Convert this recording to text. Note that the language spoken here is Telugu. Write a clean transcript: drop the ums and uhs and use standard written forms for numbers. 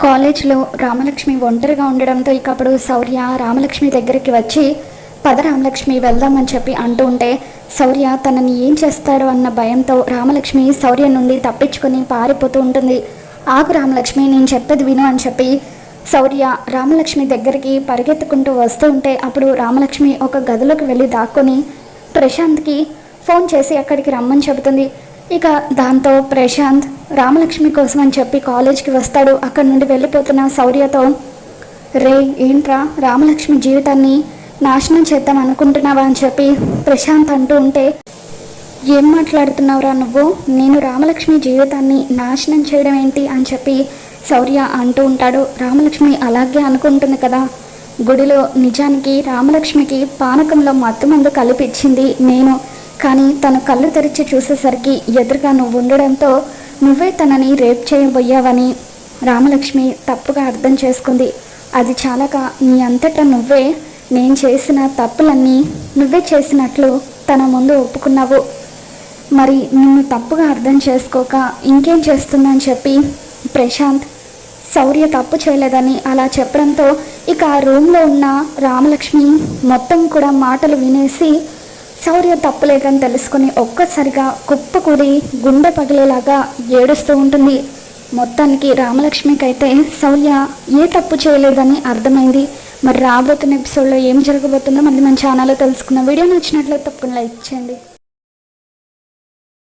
కాలేజ్లో రామలక్ష్మి ఒంటరిగా ఉండడంతో ఇక అప్పుడు శౌర్య రామలక్ష్మి దగ్గరికి వచ్చి పద రామలక్ష్మి వెళ్దామని చెప్పి అంటూ ఉంటే శౌర్య తనని ఏం చేస్తాడో అన్న భయంతో రామలక్ష్మి శౌర్య నుండి తప్పించుకొని పారిపోతూ ఉంటుంది. ఆగు రామలక్ష్మి, నేను చెప్పేది విను అని చెప్పి శౌర్య రామలక్ష్మి దగ్గరికి పరిగెత్తుకుంటూ వస్తూ ఉంటే అప్పుడు రామలక్ష్మి ఒక గదిలోకి వెళ్ళి దాక్కొని ప్రశాంత్కి ఫోన్ చేసి అక్కడికి రమ్మని చెబుతుంది. ఇక దాంతో ప్రశాంత్ రామలక్ష్మి కోసం అని చెప్పి కాలేజ్కి వస్తాడు. అక్కడి నుండి వెళ్ళిపోతున్న శౌర్యతో, రే ఏంట్రా రామలక్ష్మి జీవితాన్ని నాశనం చేద్దాం అనుకుంటున్నావా అని చెప్పి ప్రశాంత్ అంటూ ఉంటే, ఏం మాట్లాడుతున్నావురా నువ్వు, నేను రామలక్ష్మి జీవితాన్ని నాశనం చేయడం ఏంటి అని చెప్పి శౌర్య అంటూ ఉంటాడు. రామలక్ష్మి అలాగే అనుకుంటుంది కదా, గుడిలో నిజానికి రామలక్ష్మికి పానకంలో మత్తుమందు కలిపిచ్చింది నేను, కానీ తను కళ్ళు తెరిచి చూసేసరికి ఎదురుగా నువ్వు ఉండడంతో నువ్వే తనని రేప్ చేయబోయావని రామలక్ష్మి తప్పుగా అర్థం చేసుకుంది. అది చాలక నీ అంతటా నువ్వే నేను చేసిన తప్పులన్నీ నువ్వే చేసినట్లు తన ముందు ఒప్పుకున్నావు. మరి నిన్ను తప్పుగా అర్థం చేసుకోక ఇంకేం చేస్తుందని చెప్పి ప్రశాంత్ శౌర్య తప్పు చేయలేదని అలా చెప్పడంతో ఇక ఆ రూమ్లో ఉన్న రామలక్ష్మి మొత్తం కూడా మాటలు వినేసి శౌర్య తప్పులేదని తెలుసుకుని ఒక్కసారిగా కుప్పకూడి గుండె పగిలేలాగా ఏడుస్తూ ఉంటుంది. మొత్తానికి రామలక్ష్మికి అయితే శౌర్య ఏ తప్పు చేయలేదని అర్థమైంది. మరి రాబోతున్న ఎపిసోడ్లో ఏం జరగబోతుందో మళ్ళీ మన ఛానల్లో తెలుసుకున్న. వీడియో నచ్చినట్లయితే తప్పకుండా లైక్ చేయండి.